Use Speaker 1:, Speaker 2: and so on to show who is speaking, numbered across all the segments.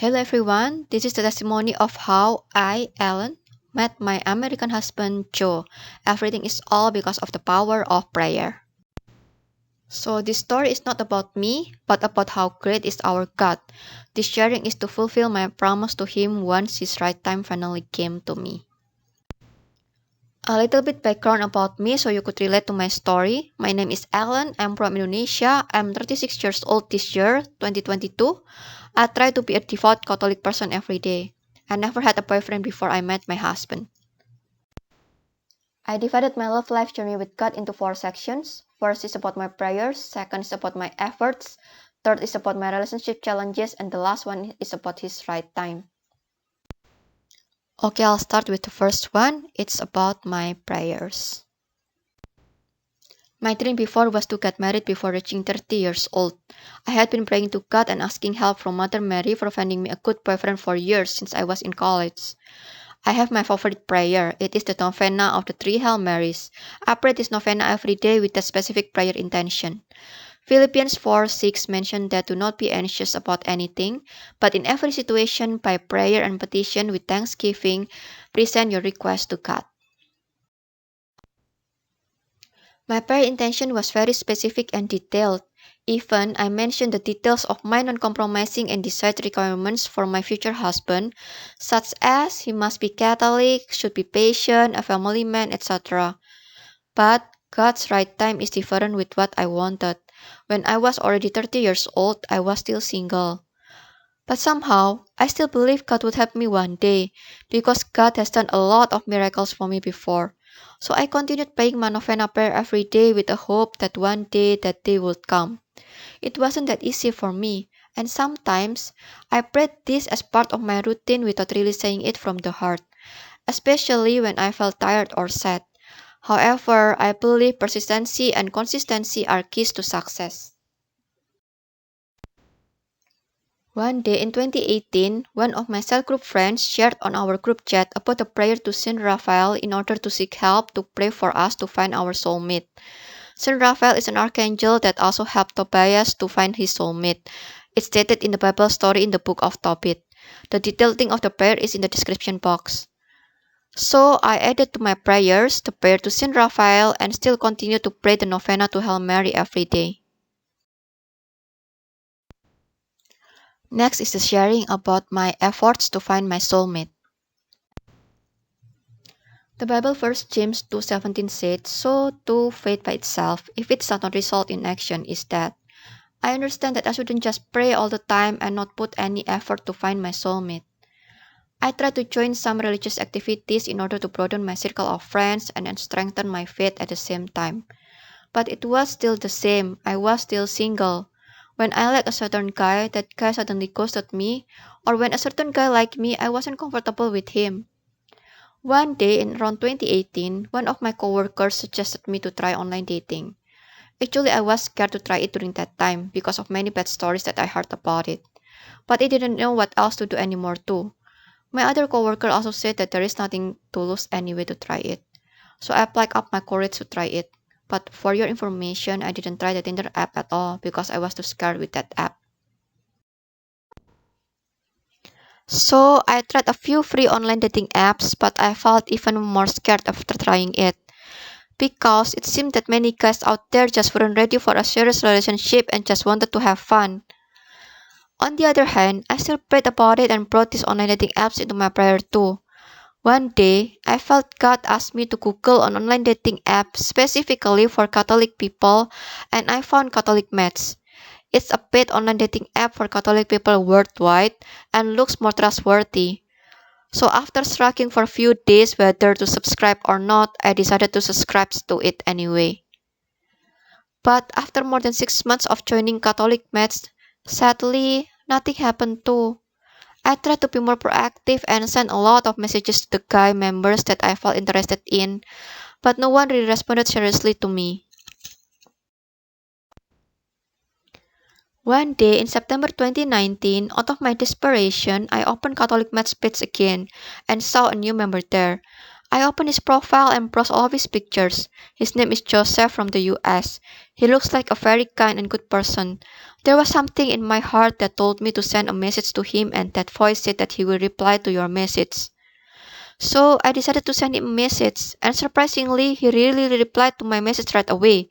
Speaker 1: Hello everyone, this is the testimony of how I, Ellen, met my American husband Joe. Everything is all because of the power of prayer. So this story is not about me, but about how great is our God. This sharing is to fulfill my promise to him once his right time finally came to me. A little bit background about me so you could relate to my story. My name is Ellen, I'm from Indonesia, I'm 36 years old this year, 2022. I try to be a devout Catholic person every day. I never had a boyfriend before I met my husband. I divided my love life journey with God into 4 sections. First is about my prayers, second is about my efforts, third is about my relationship challenges, and the last one is about his right time. Okay, I'll start with the first one. It's about my prayers. My dream before was to get married before reaching 30 years old. I had been praying to God and asking help from Mother Mary for finding me a good boyfriend for years since I was in college. I have my favorite prayer. It is the novena of the 3 Hail Marys. I pray this novena every day with a specific prayer intention. Philippians 4:6 mentioned that do not be anxious about anything, but in every situation by prayer and petition with thanksgiving, present your request to God. My prayer intention was very specific and detailed. Even I mentioned the details of my non-compromising and desired requirements for my future husband, such as he must be Catholic, should be patient, a family man, etc. But God's right time is different with what I wanted. When I was already 30 years old, I was still single. But somehow, I still believe God would help me one day, because God has done a lot of miracles for me before. So I continued praying my novena prayer every day with the hope that one day that day would come. It wasn't that easy for me, and sometimes I prayed this as part of my routine without really saying it from the heart, especially when I felt tired or sad. However, I believe persistency and consistency are keys to success. One day in 2018, one of my cell group friends shared on our group chat about a prayer to Saint Raphael in order to seek help to pray for us to find our soulmate. Saint Raphael is an archangel that also helped Tobias to find his soulmate. It's stated in the Bible story in the book of Tobit. The detailed thing of the prayer is in the description box. So I added to my prayers the prayer to Saint Raphael and still continue to pray the novena to Hail Mary every day. Next is the sharing about my efforts to find my soulmate. The Bible verse James 2:17 said, "So too faith by itself, if it does not result in action, is dead." I understand that I shouldn't just pray all the time and not put any effort to find my soulmate. I try to join some religious activities in order to broaden my circle of friends and strengthen my faith at the same time. But it was still the same. I was still single. When I like a certain guy, that guy suddenly ghosted me, or when a certain guy liked me, I wasn't comfortable with him. One day in around 2018, one of my coworkers suggested me to try online dating. Actually, I was scared to try it during that time because of many bad stories that I heard about it. But I didn't know what else to do anymore too. My other coworker also said that there is nothing to lose anyway to try it. So I plucked up my courage to try it. But for your information, I didn't try the Tinder app at all because I was too scared with that app. So I tried a few free online dating apps, but I felt even more scared after trying it. Because it seemed that many guys out there just weren't ready for a serious relationship and just wanted to have fun. On the other hand, I still prayed about it and brought these online dating apps into my prayer too. One day, I felt God asked me to Google an online dating app specifically for Catholic people, and I found Catholic Match. It's a paid online dating app for Catholic people worldwide and looks more trustworthy. So after struggling for a few days whether to subscribe or not, I decided to subscribe to it anyway. But after more than 6 months of joining Catholic Match, sadly, nothing happened too. I tried to be more proactive and sent a lot of messages to the guy members that I felt interested in, but no one really responded seriously to me. One day in September 2019, out of my desperation, I opened Catholic Match page again and saw a new member there. I opened his profile and browsed all of his pictures. His name is Joseph from the US. He looks like a very kind and good person. There was something in my heart that told me to send a message to him, and that voice said that he will reply to your message. So I decided to send him a message, and surprisingly, he really replied to my message right away.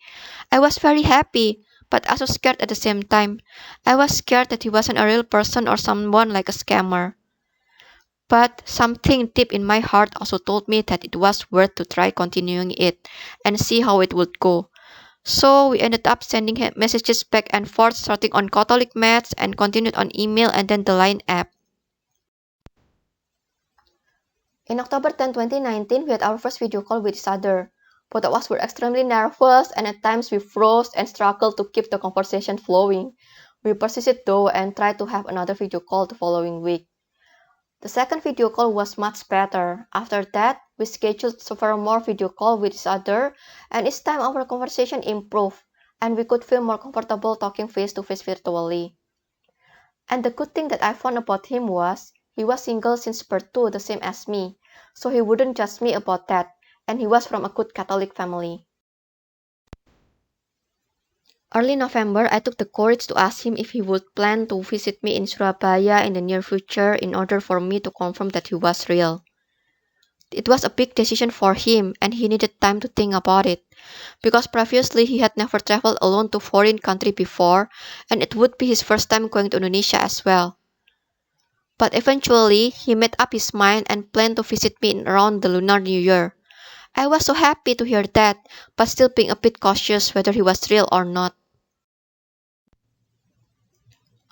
Speaker 1: I was very happy, but also scared at the same time. I was scared that he wasn't a real person or someone like a scammer. But something deep in my heart also told me that it was worth to try continuing it and see how it would go. So we ended up sending messages back and forth, starting on Catholic Maths and continued on email and then the Line app. In October 10, 2019, we had our first video call with each other. Both of us were extremely nervous, and at times we froze and struggled to keep the conversation flowing. We persisted though and tried to have another video call the following week. The second video call was much better. After that, we scheduled several more video calls with each other, and each time our conversation improved, and we could feel more comfortable talking face-to-face virtually. And the good thing that I found about him was, he was single since birth too, the same as me, so he wouldn't judge me about that, and he was from a good Catholic family. Early November, I took the courage to ask him if he would plan to visit me in Surabaya in the near future in order for me to confirm that he was real. It was a big decision for him, and he needed time to think about it, because previously he had never traveled alone to a foreign country before, and it would be his first time going to Indonesia as well. But eventually, he made up his mind and planned to visit me around the Lunar New Year. I was so happy to hear that, but still being a bit cautious whether he was real or not.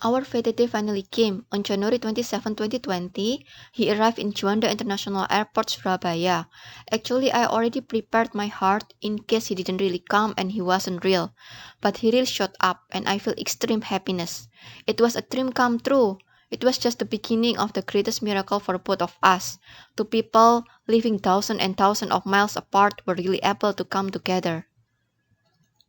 Speaker 1: Our fated day finally came. On January 27, 2020, he arrived in Juanda International Airport, Surabaya. Actually, I already prepared my heart in case he didn't really come and he wasn't real. But he really showed up, and I feel extreme happiness. It was a dream come true. It was just the beginning of the greatest miracle for both of us. Two people living thousands and thousands of miles apart were really able to come together.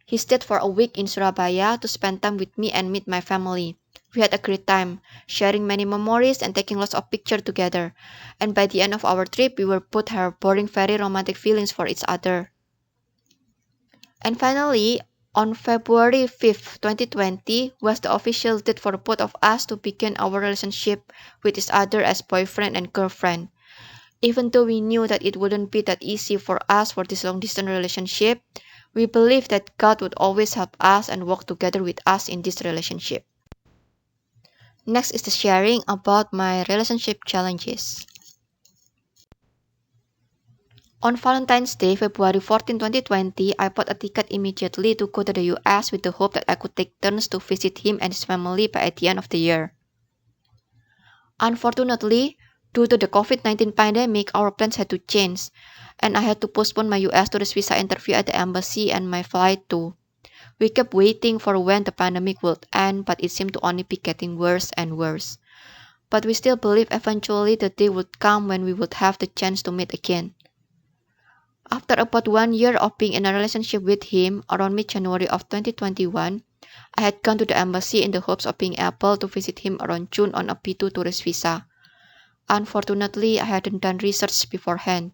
Speaker 1: He stayed for a week in Surabaya to spend time with me and meet my family. We had a great time, sharing many memories and taking lots of pictures together. And by the end of our trip, we were both harboring very romantic feelings for each other. And finally, on February 5th, 2020, was the official date for both of us to begin our relationship with each other as boyfriend and girlfriend. Even though we knew that it wouldn't be that easy for us for this long-distance relationship, we believed that God would always help us and work together with us in this relationship. Next is the sharing about my relationship challenges. On Valentine's Day, February 14, 2020, I bought a ticket immediately to go to the US with the hope that I could take turns to visit him and his family by the end of the year. Unfortunately, due to the COVID-19 pandemic, our plans had to change, and I had to postpone my US tourist visa interview at the embassy and my flight too. We kept waiting for when the pandemic would end, but it seemed to only be getting worse and worse. But we still believe eventually the day would come when we would have the chance to meet again. After about 1 year of being in a relationship with him, around mid-January of 2021, I had gone to the embassy in the hopes of being able to visit him around June on a B2 tourist visa. Unfortunately, I hadn't done research beforehand,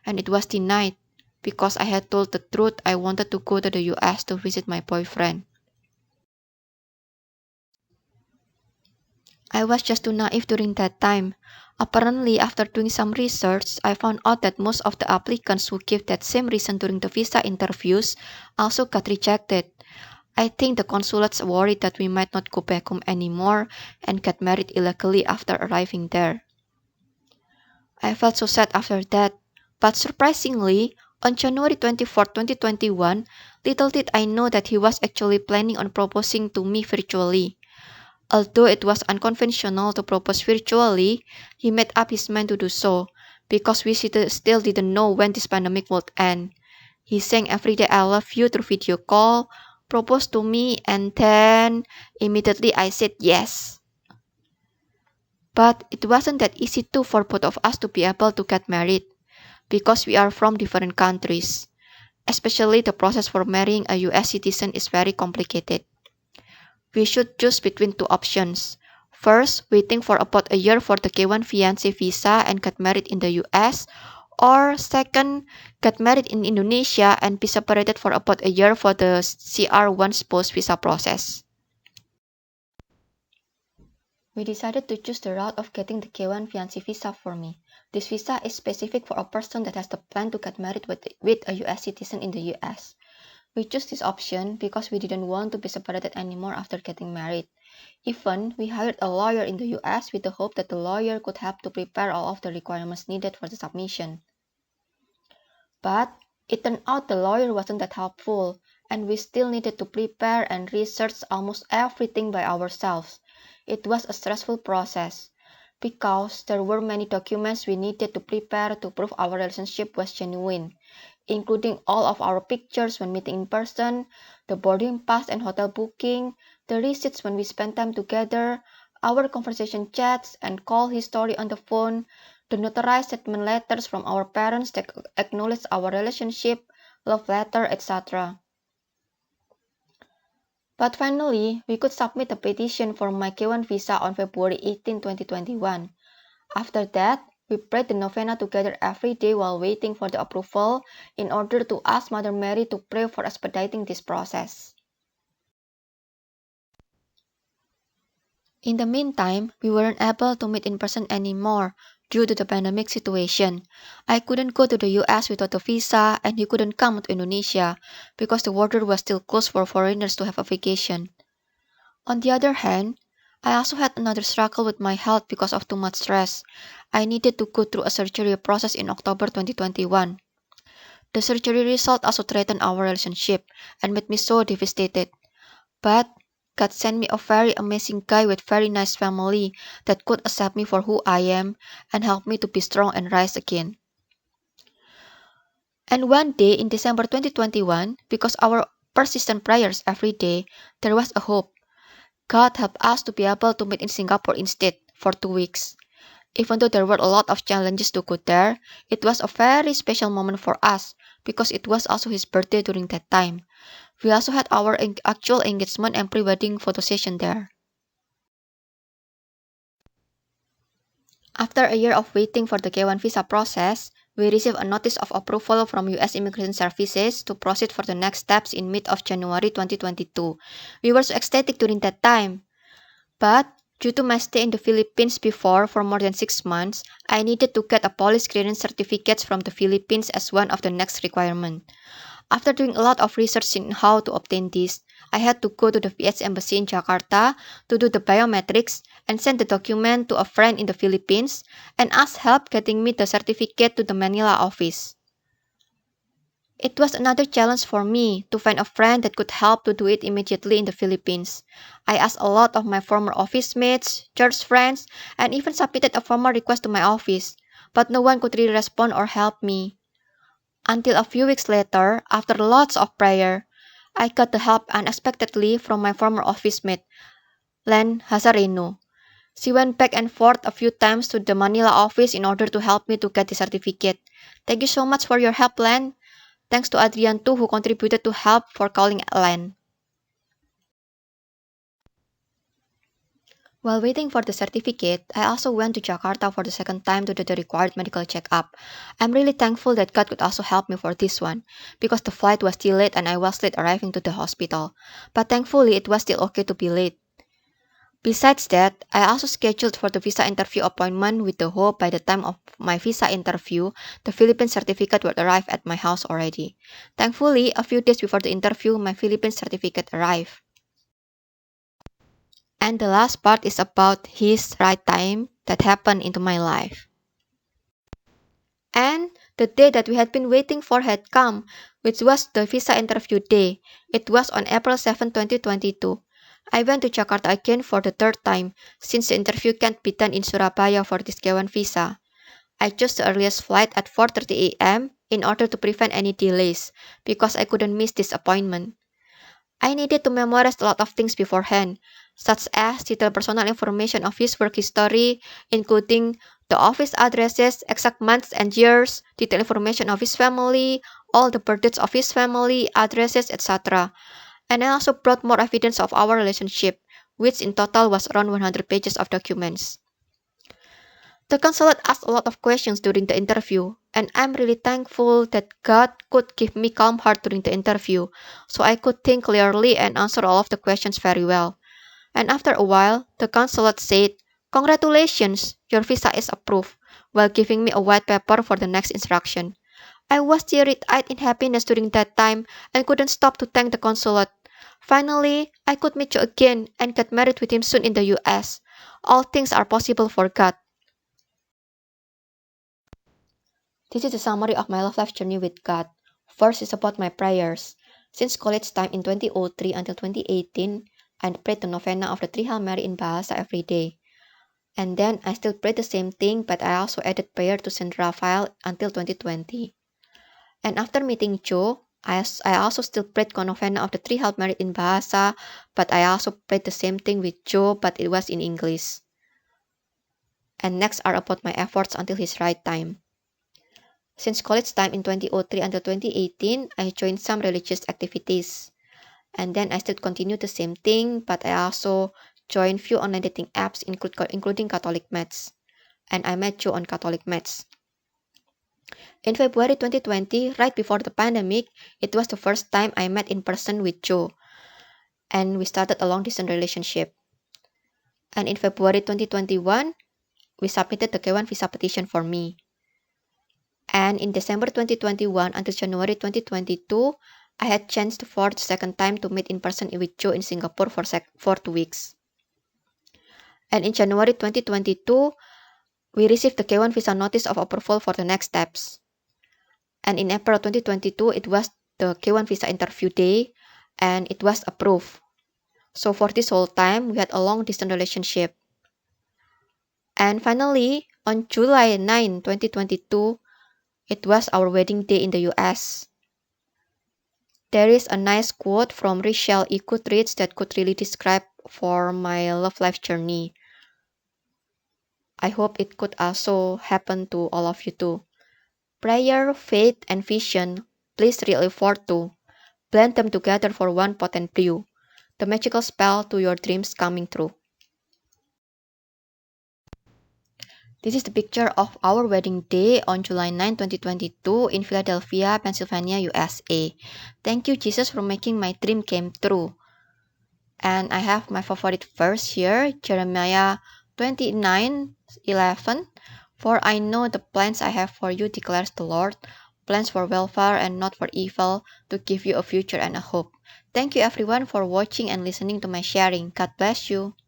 Speaker 1: and it was denied because I had told the truth I wanted to go to the US to visit my boyfriend. I was just too naive during that time. Apparently, after doing some research, I found out that most of the applicants who gave that same reason during the visa interviews also got rejected. I think the consulates worried that we might not go back home anymore and get married illegally after arriving there. I felt so sad after that, but surprisingly, on January 24, 2021, little did I know that he was actually planning on proposing to me virtually. Although it was unconventional to propose virtually, he made up his mind to do so, because we still didn't know when this pandemic would end. He sang every day I love you through video call, proposed to me, and then immediately I said yes. But it wasn't that easy too for both of us to be able to get married, because we are from different countries. Especially the process for marrying a US citizen is very complicated. We should choose between two options. First, waiting for about a year for the K1 fiancé visa and get married in the US, Or second, get married in Indonesia and be separated for about a year for the CR1 spouse visa process. We decided to choose the route of getting the K1 fiancé visa for me. This visa is specific for a person that has the plan to get married with a US citizen in the US. We chose this option because we didn't want to be separated anymore after getting married. Even, we hired a lawyer in the US with the hope that the lawyer could help to prepare all of the requirements needed for the submission. But it turned out the lawyer wasn't that helpful, and we still needed to prepare and research almost everything by ourselves. It was a stressful process because there were many documents we needed to prepare to prove our relationship was genuine, including all of our pictures when meeting in person, the boarding pass and hotel booking, the receipts when we spent time together, our conversation chats and call history on the phone, the notarized statement letters from our parents that acknowledge our relationship, love letter, etc. But finally, we could submit a petition for my K1 visa on February 18, 2021. After that, we prayed the novena together every day while waiting for the approval in order to ask Mother Mary to pray for expediting this process. In the meantime, we weren't able to meet in person anymore due to the pandemic situation. I couldn't go to the US without a visa, and he couldn't come to Indonesia because the border was still closed for foreigners to have a vacation. On the other hand, I also had another struggle with my health because of too much stress. I needed to go through a surgery process in October 2021. The surgery result also threatened our relationship and made me so devastated. But God sent me a very amazing guy with very nice family that could accept me for who I am and help me to be strong and rise again. And one day in December 2021, because our persistent prayers every day, there was a hope. God helped us to be able to meet in Singapore instead for 2 weeks. Even though there were a lot of challenges to go there, it was a very special moment for us because it was also his birthday during that time. We also had our actual engagement and pre-wedding photo session there. After a year of waiting for the K1 visa process, we received a notice of approval from US Immigration Services to proceed for the next steps in mid of January 2022. We were so ecstatic during that time. But due to my stay in the Philippines before for more than 6 months, I needed to get a police clearance certificate from the Philippines as one of the next requirements. After doing a lot of research in how to obtain this, I had to go to the VH Embassy in Jakarta to do the biometrics and send the document to a friend in the Philippines and ask help getting me the certificate to the Manila office. It was another challenge for me to find a friend that could help to do it immediately in the Philippines. I asked a lot of my former office mates, church friends, and even submitted a formal request to my office, but no one could really respond or help me. Until a few weeks later, after lots of prayer, I got the help unexpectedly from my former office mate, Len Hazareno. She went back and forth a few times to the Manila office in order to help me to get the certificate. Thank you so much for your help, Len. Thanks to Adrian too, who contributed to help for calling Len. While waiting for the certificate, I also went to Jakarta for the second time to do the required medical checkup. I'm really thankful that God could also help me for this one, because the flight was delayed and I was late arriving to the hospital. But thankfully, it was still okay to be late. Besides that, I also scheduled for the visa interview appointment with the hope by the time of my visa interview, the Philippine certificate would arrive at my house already. Thankfully, a few days before the interview, my Philippine certificate arrived. And the last part is about his right time that happened into my life. And the day that we had been waiting for had come, which was the visa interview day. It was on April 7, 2022. I went to Jakarta again for the third time, since the interview can't be done in Surabaya for this K1 visa. I chose the earliest flight at 4:30 a.m. in order to prevent any delays, because I couldn't miss this appointment. I needed to memorize a lot of things beforehand, such as detailed personal information of his work history, including the office addresses, exact months and years, detailed information of his family, all the birthdays of his family, addresses, etc. And I also brought more evidence of our relationship, which in total was around 100 pages of documents. The counselor asked a lot of questions during the interview, and I'm really thankful that God could give me calm heart during the interview, so I could think clearly and answer all of the questions very well. And after a while, the counselor said, "Congratulations, your visa is approved," while giving me a white paper for the next instruction. I was teary-eyed in happiness during that time and couldn't stop to thank the consulate. Finally, I could meet Joe again and get married with him soon in the US. All things are possible for God. This is a summary of my love life journey with God. First is about my prayers. Since college time in 2003 until 2018, I prayed the novena of the Three Hail Mary in Bahasa every day. And then I still prayed the same thing, but I also added prayer to Saint Raphael until 2020. And after meeting Joe, I also still prayed novena of the Three Hail Mary in Bahasa, but I also prayed the same thing with Joe, but it was in English. And next are about my efforts until his right time. Since college time in 2003 until 2018, I joined some religious activities. And then I still continue the same thing, but I also joined few online dating apps, including Catholic Match. And I met Joe on Catholic Match. In February 2020, right before the pandemic, it was the first time I met in person with Joe. And we started a long-distance relationship. And in February 2021, we submitted the K1 visa petition for me. And in December 2021 until January 2022, I had chance for the second time to meet in person with Joe in Singapore for 2 weeks. And in January 2022, we received the K1 visa notice of approval for the next steps. And in April 2022, it was the K1 visa interview day, and it was approved. So for this whole time, we had a long-distance relationship. And finally, on July 9, 2022, it was our wedding day in the US. There is a nice quote from Richelle E. Goodrich that could really describe for my love life journey. I hope it could also happen to all of you too. Prayer, faith, and vision, please really effort to blend them together for one potent brew. The magical spell to your dreams coming true. This is the picture of our wedding day on July 9, 2022 in Philadelphia, Pennsylvania, USA. Thank you, Jesus, for making my dream come true. And I have my favorite verse here, Jeremiah 29:11. For I know the plans I have for you, declares the Lord, plans for welfare and not for evil, to give you a future and a hope. Thank you everyone for watching and listening to my sharing. God bless you.